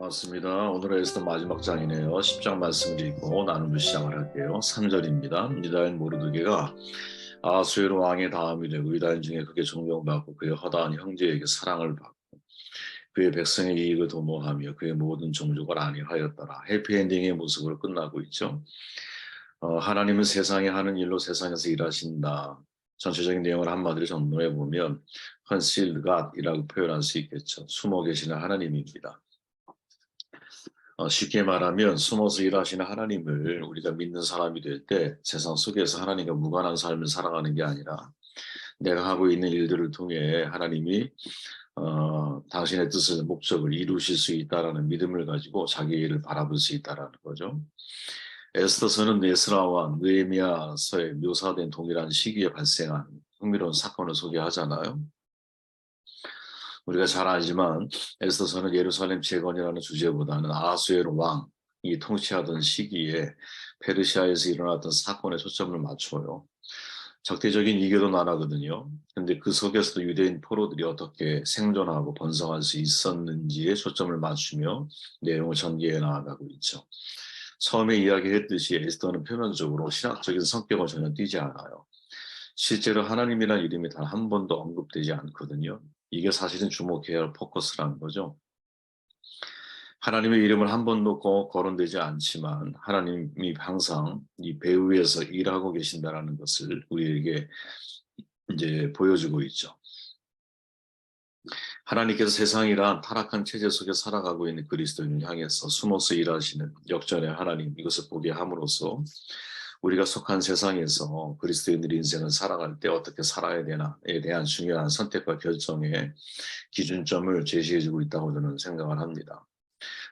맞습니다. 오늘의 에스더 마지막 장이네요. 10장 말씀을 읽고 나누며 시작을 할게요. 3절입니다. 유다인 모르드게가 아수에로 왕의 다음이 되고 유다인 중에 그게 존경받고 그의 허다한 형제에게 사랑을 받고 그의 백성의 이익을 도모하며 그의 모든 종족을 안위하였더라. 해피엔딩의 모습으로 끝나고 있죠. 하나님은 세상에 하는 일로 세상에서 일하신다. 전체적인 내용을 한마디로 정리해 보면 concealed God이라고 표현할 수 있겠죠. 숨어 계시는 하나님입니다. 쉽게 말하면 숨어서 일하시는 하나님을 우리가 믿는 사람이 될 때 세상 속에서 하나님과 무관한 삶을 살아가는 게 아니라 내가 하고 있는 일들을 통해 하나님이 당신의 뜻을 목적을 이루실 수 있다라는 믿음을 가지고 자기 일을 바라볼 수 있다라는 거죠. 에스더서는 에스라와 느헤미야서에 묘사된 동일한 시기에 발생한 흥미로운 사건을 소개하잖아요. 우리가 잘 알지만 에스더서는 예루살렘 재건이라는 주제보다는 아하수에로 왕이 통치하던 시기에 페르시아에서 일어났던 사건에 초점을 맞춰요. 적대적인 이교도 나라거든요. 근데 그 속에서도 유대인 포로들이 어떻게 생존하고 번성할 수 있었는지에 초점을 맞추며 내용을 전개해 나가고 있죠. 처음에 이야기했듯이 에스더는 표면적으로 신학적인 성격을 전혀 띠지 않아요. 실제로 하나님이라는 이름이 단 한 번도 언급되지 않거든요. 이게 사실은 주목해야 할 포커스라는 거죠. 하나님의 이름을 한 번도 거론되지 않지만 하나님이 항상 이 배 위에서 일하고 계신다라는 것을 우리에게 이제 보여주고 있죠. 하나님께서 세상이란 타락한 체제 속에 살아가고 있는 그리스도인을 향해서 숨어서 일하시는 역전의 하나님, 이것을 보게 함으로써 우리가 속한 세상에서 그리스도인들의 인생을 살아갈 때 어떻게 살아야 되나에 대한 중요한 선택과 결정의 기준점을 제시해주고 있다고 저는 생각을 합니다.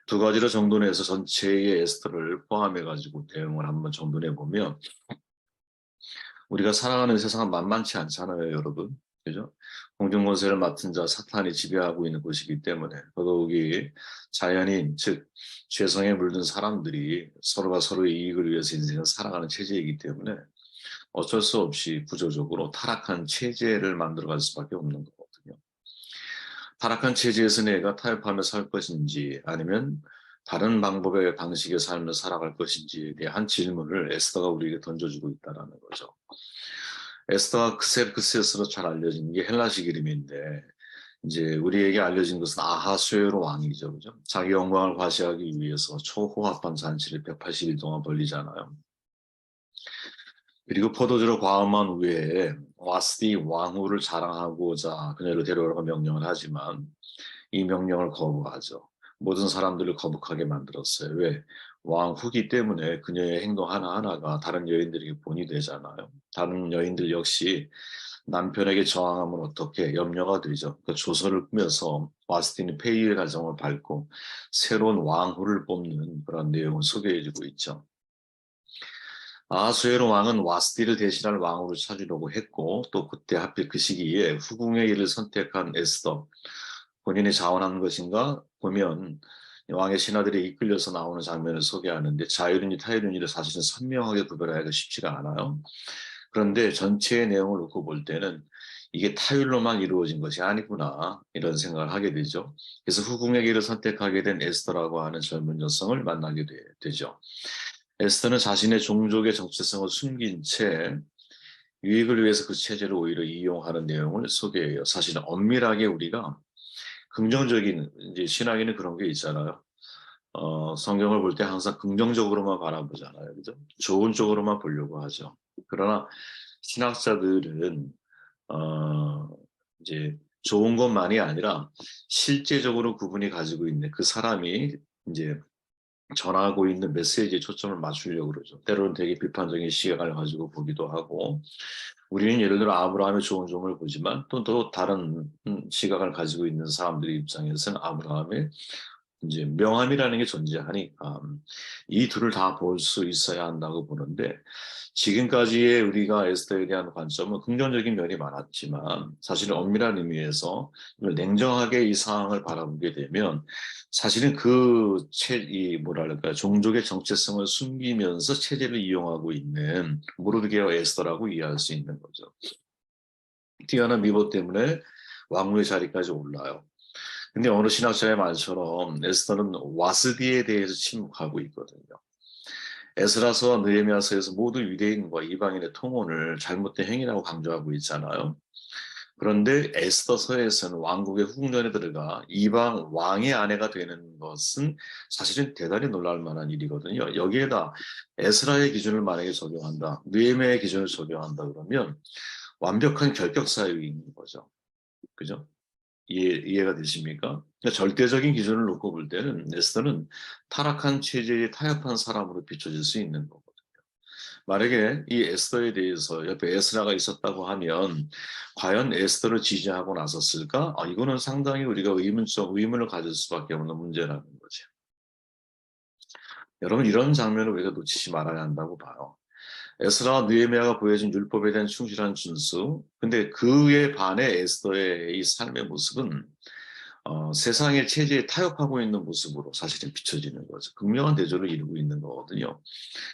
두 가지로 정돈해서 전체의 에스더를 포함해가지고 대응을 한번 정돈해보면 우리가 살아가는 세상은 만만치 않잖아요, 여러분. 그죠? 공중권세를 맡은 자 사탄이 지배하고 있는 곳이기 때문에 더더욱이 자연인, 즉 죄성에 물든 사람들이 서로가 서로의 이익을 위해서 인생을 살아가는 체제이기 때문에 어쩔 수 없이 구조적으로 타락한 체제를 만들어갈 수밖에 없는 거거든요. 타락한 체제에서 내가 타협하며 살 것인지 아니면 다른 방법의 방식의 삶을 살아갈 것인지에 대한 질문을 에스더가 우리에게 던져주고 있다는 거죠. 에스더가 크세스로 잘 알려진 게 헬라식 이름인데 이제 우리에게 알려진 것은 아하수에로 왕이죠. 그죠? 자기 영광을 과시하기 위해서 초호합한 잔치를 180일 동안 벌리잖아요. 그리고 포도주를 과음한 후에 와스디 왕후를 자랑하고자 그녀를 데려오라고 명령을 하지만 이 명령을 거부하죠. 모든 사람들을 거북하게 만들었어요. 왜? 왕후기 때문에 그녀의 행동 하나하나가 다른 여인들에게 본이 되잖아요. 다른 여인들 역시 남편에게 저항하면 어떻게 염려가 되죠. 그 조서를 꾸며서 와스틴이 폐위의 가정을 밟고 새로운 왕후를 뽑는 그런 내용을 소개해주고 있죠. 아하수에로 왕은 와스디를 대신할 왕후를 찾으려고 했고 또 그때 하필 그 시기에 후궁의 일을 선택한 에스더 본인이 자원한 것인가 보면 왕의 신하들이 이끌려서 나오는 장면을 소개하는데 자유론이 타유론이를 사실은 선명하게 구별하기가 쉽지가 않아요. 그런데 전체의 내용을 놓고 볼 때는 이게 타율로만 이루어진 것이 아니구나 이런 생각을 하게 되죠. 그래서 후궁의 길을 선택하게 된 에스더라고 하는 젊은 여성을 만나게 되죠. 에스더는 자신의 종족의 정체성을 숨긴 채 유익을 위해서 그 체제를 오히려 이용하는 내용을 소개해요. 사실은 엄밀하게 우리가 긍정적인 이제 신학에는 그런 게 있잖아요. 성경을 볼 때 항상 긍정적으로만 바라보잖아요. 그죠? 좋은 쪽으로만 보려고 하죠. 그러나 신학자들은 어, 이제 좋은 것만이 아니라 실제적으로 그분이 가지고 있는 그 사람이 이제 전하고 있는 메시지에 초점을 맞추려고 그러죠. 때로는 되게 비판적인 시각을 가지고 보기도 하고, 우리는 예를 들어 아브라함의 좋은 점을 보지만 또 다른 시각을 가지고 있는 사람들의 입장에서는 아브라함의 이제 명함이라는 게 존재하니까 이 둘을 다 볼 수 있어야 한다고 보는데 지금까지의 우리가 에스더에 대한 관점은 긍정적인 면이 많았지만 사실은 엄밀한 의미에서 냉정하게 이 상황을 바라보게 되면 사실은 이 뭐랄까 종족의 정체성을 숨기면서 체제를 이용하고 있는 모르드게와 에스더라고 이해할 수 있는 거죠. 뛰어난 미모 때문에 왕후의 자리까지 올라요. 근데 어느 신학자의 말처럼 에스더는 와스디에 대해서 침묵하고 있거든요. 에스라서와 느헤미야서에서 모든 유대인과 이방인의 통혼을 잘못된 행위라고 강조하고 있잖아요. 그런데 에스더서에서는 왕국의 후궁전에 들어가 이방 왕의 아내가 되는 것은 사실은 대단히 놀랄 만한 일이거든요. 여기에다 에스라의 기준을 만약에 적용한다, 느헤미야의 기준을 적용한다 그러면 완벽한 결격 사유인 거죠. 그죠? 이해가 되십니까? 그러니까 절대적인 기준을 놓고 볼 때는 에스더는 타락한 체제에 타협한 사람으로 비춰질 수 있는 거거든요. 만약에 이 에스더에 대해서 옆에 에스라가 있었다고 하면 과연 에스더를 지지하고 나섰을까? 이거는 상당히 우리가 의문을 가질 수밖에 없는 문제라는 거죠. 여러분 이런 장면을 우리가 놓치지 말아야 한다고 봐요. 에스라와 느헤미야가 보여준 율법에 대한 충실한 준수. 근데 그에 반해 에스더의 이 삶의 모습은 세상의 체제에 타협하고 있는 모습으로 사실은 비춰지는 거죠. 극명한 대조를 이루고 있는 거거든요.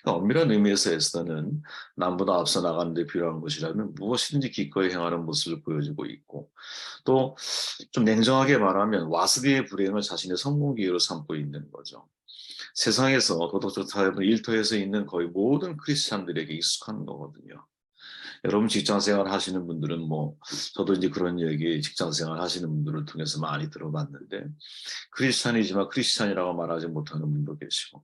그러니까 엄밀한 의미에서 에스더는 남보다 앞서 나가는 데 필요한 것이라면 무엇이든지 기꺼이 행하는 모습을 보여주고 있고 또 좀 냉정하게 말하면 와스디의 불행을 자신의 성공 기회로 삼고 있는 거죠. 세상에서 도덕적 타협은 일터에서 있는 거의 모든 크리스찬들에게 익숙한 거거든요. 여러분 직장 생활 하시는 분들은 저도 이제 그런 얘기 직장 생활 하시는 분들을 통해서 많이 들어봤는데 크리스찬이지만 크리스찬이라고 말하지 못하는 분도 계시고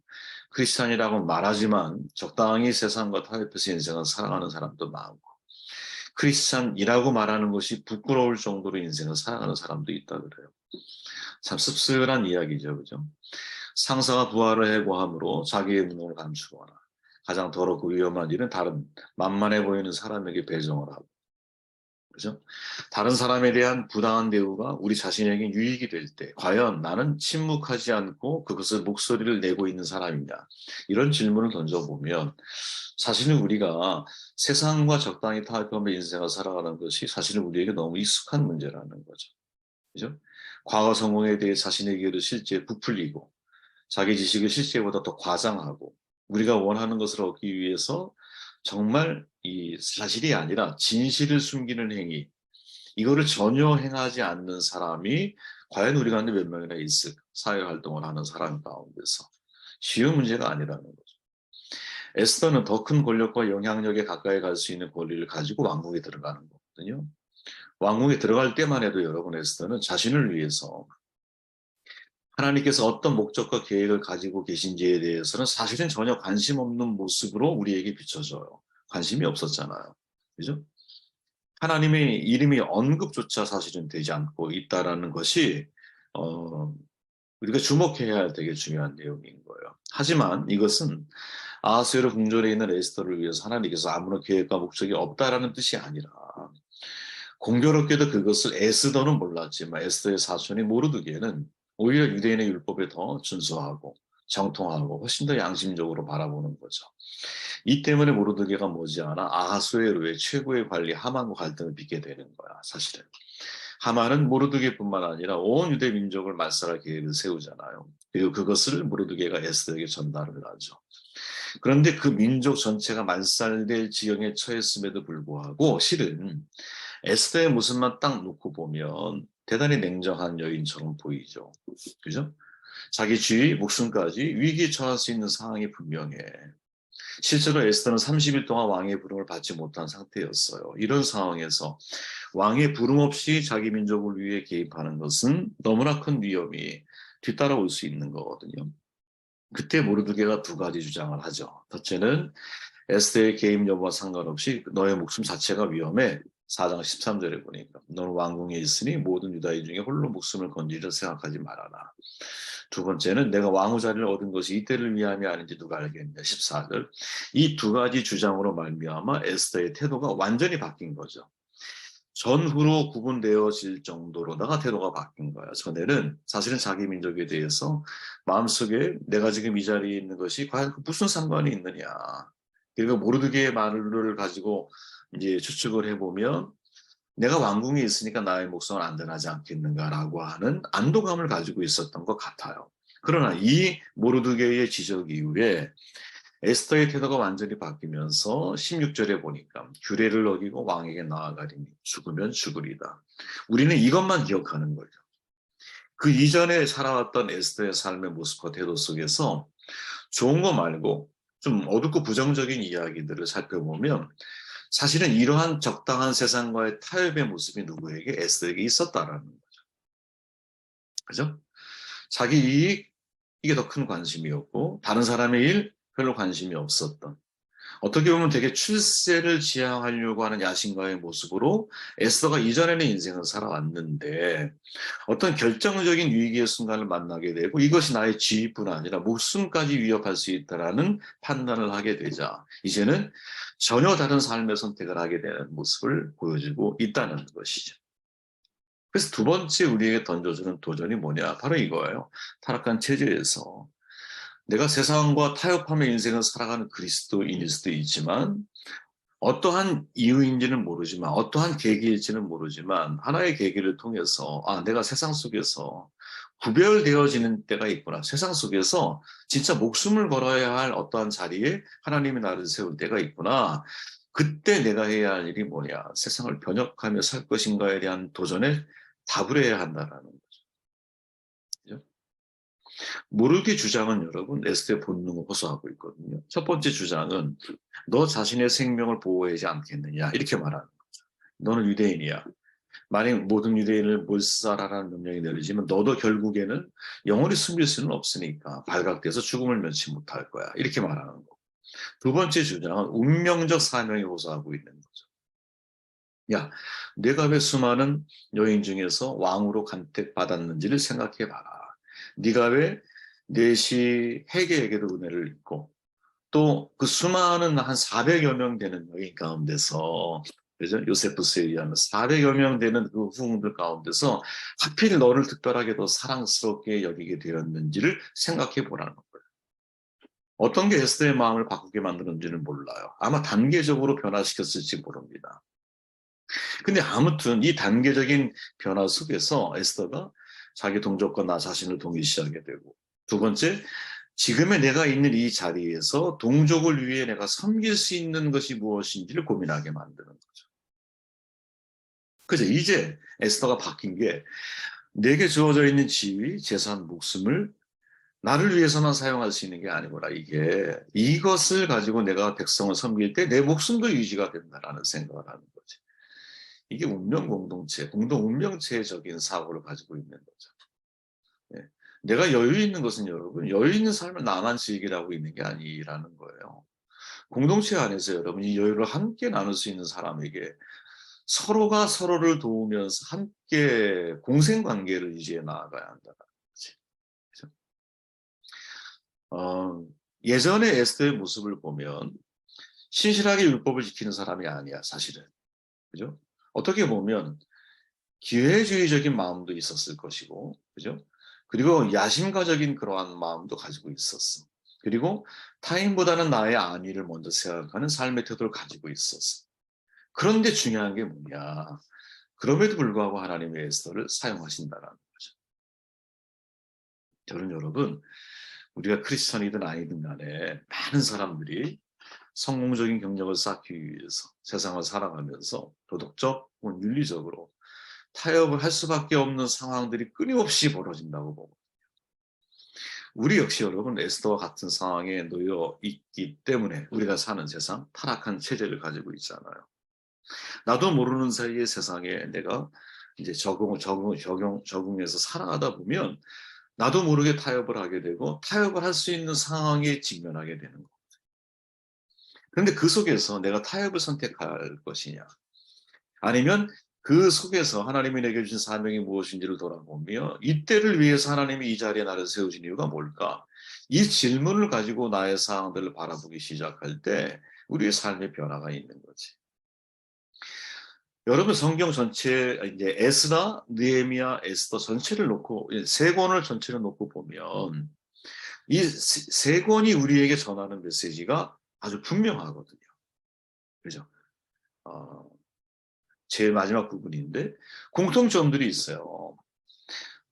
크리스찬이라고 말하지만 적당히 세상과 타협해서 인생을 살아가는 사람도 많고 크리스찬이라고 말하는 것이 부끄러울 정도로 인생을 살아가는 사람도 있다 그래요. 참 씁쓸한 이야기죠. 그죠? 상사가 부하를 해고함으로 자기의 무능을 감추거나 가장 더럽고 위험한 일은 다른 만만해 보이는 사람에게 배정을 하고 그죠? 다른 사람에 대한 부당한 대우가 우리 자신에게 유익이 될 때 과연 나는 침묵하지 않고 그것을 목소리를 내고 있는 사람이냐 이런 질문을 던져보면 사실은 우리가 세상과 적당히 타협하며 인생을 살아가는 것이 사실은 우리에게 너무 익숙한 문제라는 거죠. 그죠? 과거 성공에 대해 자신의 기회를 실제 부풀리고 자기 지식을 실제보다 더 과장하고 우리가 원하는 것을 얻기 위해서 정말 이 사실이 아니라 진실을 숨기는 행위 이거를 전혀 행하지 않는 사람이 과연 우리 가운데 몇 명이나 있을까? 사회활동을 하는 사람 가운데서 쉬운 문제가 아니라는 거죠. 에스더는 더 큰 권력과 영향력에 가까이 갈 수 있는 권리를 가지고 왕국에 들어가는 거거든요. 왕국에 들어갈 때만 해도 여러분 에스더는 자신을 위해서 하나님께서 어떤 목적과 계획을 가지고 계신지에 대해서는 사실은 전혀 관심 없는 모습으로 우리에게 비춰져요. 관심이 없었잖아요. 그죠? 하나님의 이름이 언급조차 사실은 되지 않고 있다라는 것이 어, 우리가 주목해야 할 되게 중요한 내용인 거예요. 하지만 이것은 아하스웨로 궁전에 있는 에스더를 위해서 하나님께서 아무런 계획과 목적이 없다라는 뜻이 아니라 공교롭게도 그것을 에스더는 몰랐지만 에스더의 사촌인 모르드게는 오히려 유대인의 율법에 더 준수하고 정통하고 훨씬 더 양심적으로 바라보는 거죠. 이 때문에 모르드게가 머지않아 아하수에로의 최고의 관리 하만과 갈등을 빚게 되는 거야, 사실은. 하만은 모르드게뿐만 아니라 온 유대 민족을 말살할 계획을 세우잖아요. 그리고 그것을 모르드게가 에스더에게 전달을 하죠. 그런데 그 민족 전체가 말살될 지경에 처했음에도 불구하고 실은 에스더의 모습만 딱 놓고 보면 대단히 냉정한 여인처럼 보이죠. 그죠? 자기 쥐 목숨까지 위기에 처할 수 있는 상황이 분명해. 실제로 에스더는 30일 동안 왕의 부름을 받지 못한 상태였어요. 이런 상황에서 왕의 부름 없이 자기 민족을 위해 개입하는 것은 너무나 큰 위험이 뒤따라올 수 있는 거거든요. 그때 모르드게가 두 가지 주장을 하죠. 첫째는 에스더의 개입 여부와 상관없이 너의 목숨 자체가 위험해. 4장 13절에 보니까 너는 왕궁에 있으니 모든 유다인 중에 홀로 목숨을 건지려 생각하지 말아라. 두 번째는 내가 왕후 자리를 얻은 것이 이때를 위함이 아닌지 누가 알겠냐. 14절. 이 두 가지 주장으로 말미암아 에스더의 태도가 완전히 바뀐 거죠. 전후로 구분되어질 정도로다가 태도가 바뀐 거야. 전에는 사실은 자기 민족에 대해서 마음속에 내가 지금 이 자리에 있는 것이 과연 무슨 상관이 있느냐. 그리고 모르드게의 말을 가지고 이제 추측을 해보면 내가 왕궁에 있으니까 나의 목숨은 안전하지 않겠는가라고 하는 안도감을 가지고 있었던 것 같아요. 그러나 이 모르드게의 지적 이후에 에스더의 태도가 완전히 바뀌면서 16절에 보니까 규례를 어기고 왕에게 나아가리니 죽으면 죽으리다. 우리는 이것만 기억하는 거죠. 그 이전에 살아왔던 에스더의 삶의 모습과 태도 속에서 좋은 거 말고 좀 어둡고 부정적인 이야기들을 살펴보면 사실은 이러한 적당한 세상과의 타협의 모습이 누구에게 에스더에게 있었다라는 거죠. 그죠? 자기 이익 이게 더 큰 관심이었고 다른 사람의 일 별로 관심이 없었던 어떻게 보면 되게 출세를 지향하려고 하는 야심가의 모습으로 에스더가 이전에는 인생을 살아왔는데 어떤 결정적인 위기의 순간을 만나게 되고 이것이 나의 지위뿐 아니라 목숨까지 위협할 수 있다라는 판단을 하게 되자 이제는 전혀 다른 삶의 선택을 하게 되는 모습을 보여주고 있다는 것이죠. 그래서 두 번째 우리에게 던져주는 도전이 뭐냐? 바로 이거예요. 타락한 체제에서 내가 세상과 타협하며 인생을 살아가는 그리스도인일 수도 있지만 어떠한 이유인지는 모르지만 어떠한 계기일지는 모르지만 하나의 계기를 통해서 내가 세상 속에서 구별되어지는 때가 있구나. 세상 속에서 진짜 목숨을 걸어야 할 어떠한 자리에 하나님이 나를 세울 때가 있구나. 그때 내가 해야 할 일이 뭐냐. 세상을 변혁하며 살 것인가에 대한 도전에 답을 해야 한다라는 거죠. 모르게 주장은 여러분 에스더의 본능을 호소하고 있거든요. 첫 번째 주장은 너 자신의 생명을 보호하지 않겠느냐 이렇게 말하는 거죠. 너는 유대인이야. 만약 모든 유대인을 몰살하라는 명령이 내려지면 너도 결국에는 영원히 숨길 수는 없으니까 발각돼서 죽음을 면치 못할 거야. 이렇게 말하는 거. 두 번째 주장은 운명적 사명이 호소하고 있는 거죠. 야, 내가 왜 수많은 여인 중에서 왕으로 간택받았는지를 생각해 봐라. 네가 왜 넷이 해계에게도 은혜를 입고 또 그 수많은 한 400여 명 되는 여인 가운데서 그죠? 요세푸스에 의하면 400여 명 되는 그 후궁들 가운데서 하필 너를 특별하게 더 사랑스럽게 여기게 되었는지를 생각해 보라는 거예요. 어떤 게 에스더의 마음을 바꾸게 만드는지는 몰라요. 아마 단계적으로 변화시켰을지 모릅니다. 근데 아무튼 이 단계적인 변화 속에서 에스더가 자기 동족과 나 자신을 동일시하게 되고 두 번째 지금의 내가 있는 이 자리에서 동족을 위해 내가 섬길 수 있는 것이 무엇인지를 고민하게 만드는 거죠. 그죠? 이제 에스더가 바뀐 게 내게 주어져 있는 지위, 재산, 목숨을 나를 위해서만 사용할 수 있는 게 아니구나. 이게 이것을 가지고 내가 백성을 섬길 때 내 목숨도 유지가 된다라는 생각을 하는 거지. 이게 운명 공동체, 공동 운명체적인 사고를 가지고 있는 거죠. 예. 내가 여유 있는 것은 여러분, 여유 있는 삶을 나만 즐기라고 있는 게 아니라는 거예요. 공동체 안에서 여러분, 이 여유를 함께 나눌 수 있는 사람에게 서로가 서로를 도우면서 함께 공생관계를 유지해 나아가야 한다는 거지. 그죠? 어, 예전에 에스더의 모습을 보면 신실하게 율법을 지키는 사람이 아니야, 사실은. 그죠? 어떻게 보면 기회주의적인 마음도 있었을 것이고, 그죠? 그리고 야심가적인 그러한 마음도 가지고 있었어. 그리고 타인보다는 나의 안위를 먼저 생각하는 삶의 태도를 가지고 있었어. 그런데 중요한 게 뭐냐? 그럼에도 불구하고 하나님의 에스더를 사용하신다는 거죠. 저는 여러분, 우리가 크리스천이든 아니든 간에 많은 사람들이 성공적인 경력을 쌓기 위해서 세상을 살아가면서 도덕적 혹은 윤리적으로 타협을 할 수밖에 없는 상황들이 끊임없이 벌어진다고 보고 우리 역시 여러분 에스더와 같은 상황에 놓여 있기 때문에 우리가 사는 세상 타락한 체제를 가지고 있잖아요. 나도 모르는 사이에 세상에 내가 이제 적응해서 살아가다 보면 나도 모르게 타협을 하게 되고 타협을 할 수 있는 상황에 직면하게 되는 거. 그런데 그 속에서 내가 타협을 선택할 것이냐 아니면 그 속에서 하나님이 내게 주신 사명이 무엇인지를 돌아보며 이때를 위해서 하나님이 이 자리에 나를 세우신 이유가 뭘까? 이 질문을 가지고 나의 상황들을 바라보기 시작할 때 우리의 삶의 변화가 있는 거지. 여러분 성경 전체 이제 에스라, 느헤미야, 에스더 전체를 놓고 세 권을 전체를 놓고 보면 이 세 권이 우리에게 전하는 메시지가 아주 분명하거든요. 그죠? 어, 제일 마지막 부분인데 공통점들이 있어요.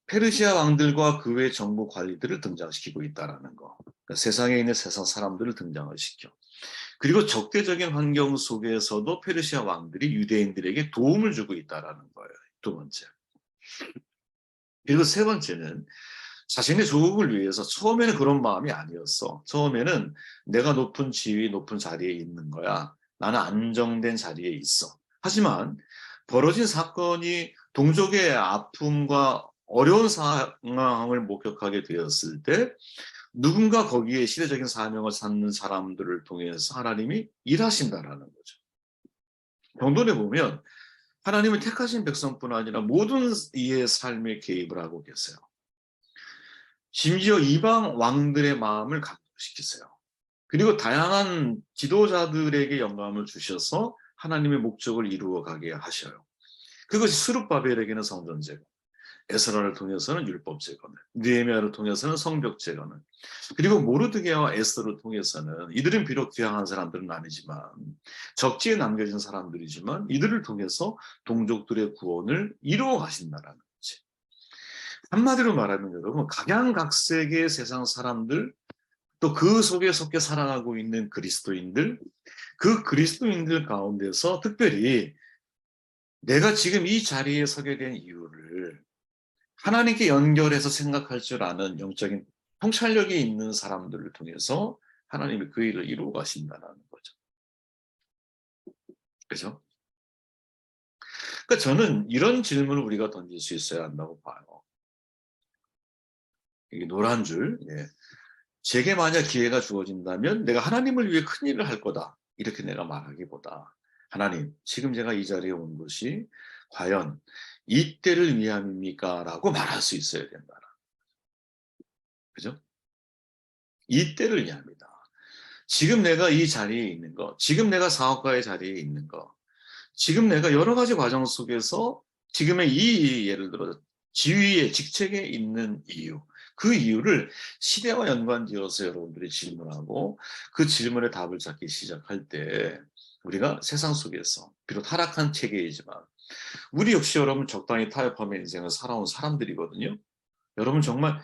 페르시아 왕들과 그 외 정부 관리들을 등장시키고 있다는 거. 그러니까 세상에 있는 세상 사람들을 등장을 시켜. 그리고 적대적인 환경 속에서도 페르시아 왕들이 유대인들에게 도움을 주고 있다는 거예요. 두 번째. 그리고 세 번째는 자신의 조국을 위해서 처음에는 그런 마음이 아니었어. 처음에는 내가 높은 지위, 높은 자리에 있는 거야. 나는 안정된 자리에 있어. 하지만 벌어진 사건이 동족의 아픔과 어려운 상황을 목격하게 되었을 때 누군가 거기에 시대적인 사명을 삼는 사람들을 통해서 하나님이 일하신다라는 거죠. 경돈에 보면 하나님은 택하신 백성뿐 아니라 모든 이의 삶에 개입을 하고 계세요. 심지어 이방 왕들의 마음을 감동시키세요. 그리고 다양한 지도자들에게 영감을 주셔서 하나님의 목적을 이루어 가게 하셔요. 그것이 스룹바벨에게는 성전 제거, 에스라를 통해서는 율법 제거는, 느헤미야를 통해서는 성벽 제거는, 그리고 모르드게와 에스더를 통해서는 이들은 비록 귀향한 사람들은 아니지만 적지에 남겨진 사람들이지만 이들을 통해서 동족들의 구원을 이루어 가신다라는 거지. 한마디로 말하면 여러분, 각양각색의 세상 사람들, 또 그 속에 섞여 살아가고 있는 그리스도인들, 그 그리스도인들 가운데서 특별히 내가 지금 이 자리에 서게 된 이유를 하나님께 연결해서 생각할 줄 아는 영적인 통찰력이 있는 사람들을 통해서 하나님이 그 일을 이루어 가신다는 거죠. 그죠? 그러니까 저는 이런 질문을 우리가 던질 수 있어야 한다고 봐요. 이게 노란 줄, 예. 제게 만약 기회가 주어진다면 내가 하나님을 위해 큰 일을 할 거다. 이렇게 내가 말하기보다 하나님, 지금 제가 이 자리에 온 것이 과연 이때를 위함입니까? 라고 말할 수 있어야 된다. 그죠? 이때를 위함이다. 지금 내가 이 자리에 있는 거, 지금 내가 사업가의 자리에 있는 거, 지금 내가 여러 가지 과정 속에서 지금의 이 예를 들어 지위에 직책에 있는 이유, 그 이유를 시대와 연관지어서 여러분들이 질문하고 그 질문에 답을 찾기 시작할 때 우리가 세상 속에서 비록 타락한 체계이지만 우리 역시 여러분 적당히 타협하며 인생을 살아온 사람들이거든요. 여러분 정말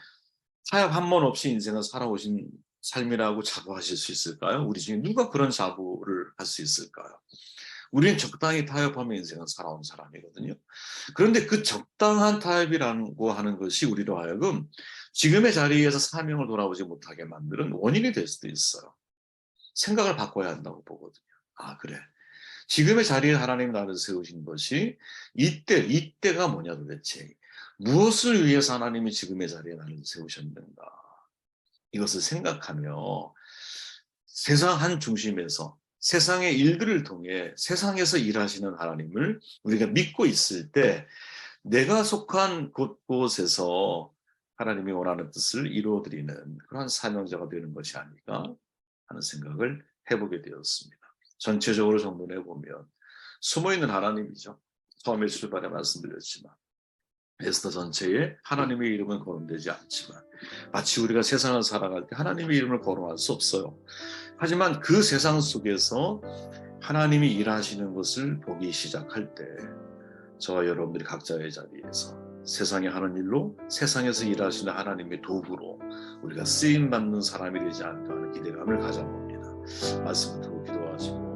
타협 한 번 없이 인생을 살아오신 삶이라고 자부하실 수 있을까요? 우리 중에 누가 그런 자부를 할 수 있을까요? 우리는 적당히 타협하며 인생을 살아온 사람이거든요. 그런데 그 적당한 타협이라고 하는 것이 우리로 하여금 지금의 자리에서 사명을 돌아보지 못하게 만드는 원인이 될 수도 있어요. 생각을 바꿔야 한다고 보거든요. 아, 그래. 지금의 자리에 하나님 나를 세우신 것이 이때가 뭐냐 도대체. 무엇을 위해서 하나님이 지금의 자리에 나를 세우셨는가. 이것을 생각하며 세상 한 중심에서 세상의 일들을 통해 세상에서 일하시는 하나님을 우리가 믿고 있을 때 내가 속한 곳곳에서 하나님이 원하는 뜻을 이루어드리는 그런 사명자가 되는 것이 아닐까 하는 생각을 해보게 되었습니다. 전체적으로 정돈해보면 숨어있는 하나님이죠. 처음에 출발에 말씀드렸지만 에스더 전체에 하나님의 이름은 거론되지 않지만 마치 우리가 세상을 살아갈 때 하나님의 이름을 거론할 수 없어요. 하지만 그 세상 속에서 하나님이 일하시는 것을 보기 시작할 때 저와 여러분들이 각자의 자리에서 세상에 하는 일로 세상에서 일하시는 하나님의 도구로 우리가 쓰임받는 사람이 되지 않을까 하는 기대감을 가져봅니다. 말씀을 듣고 기도하시고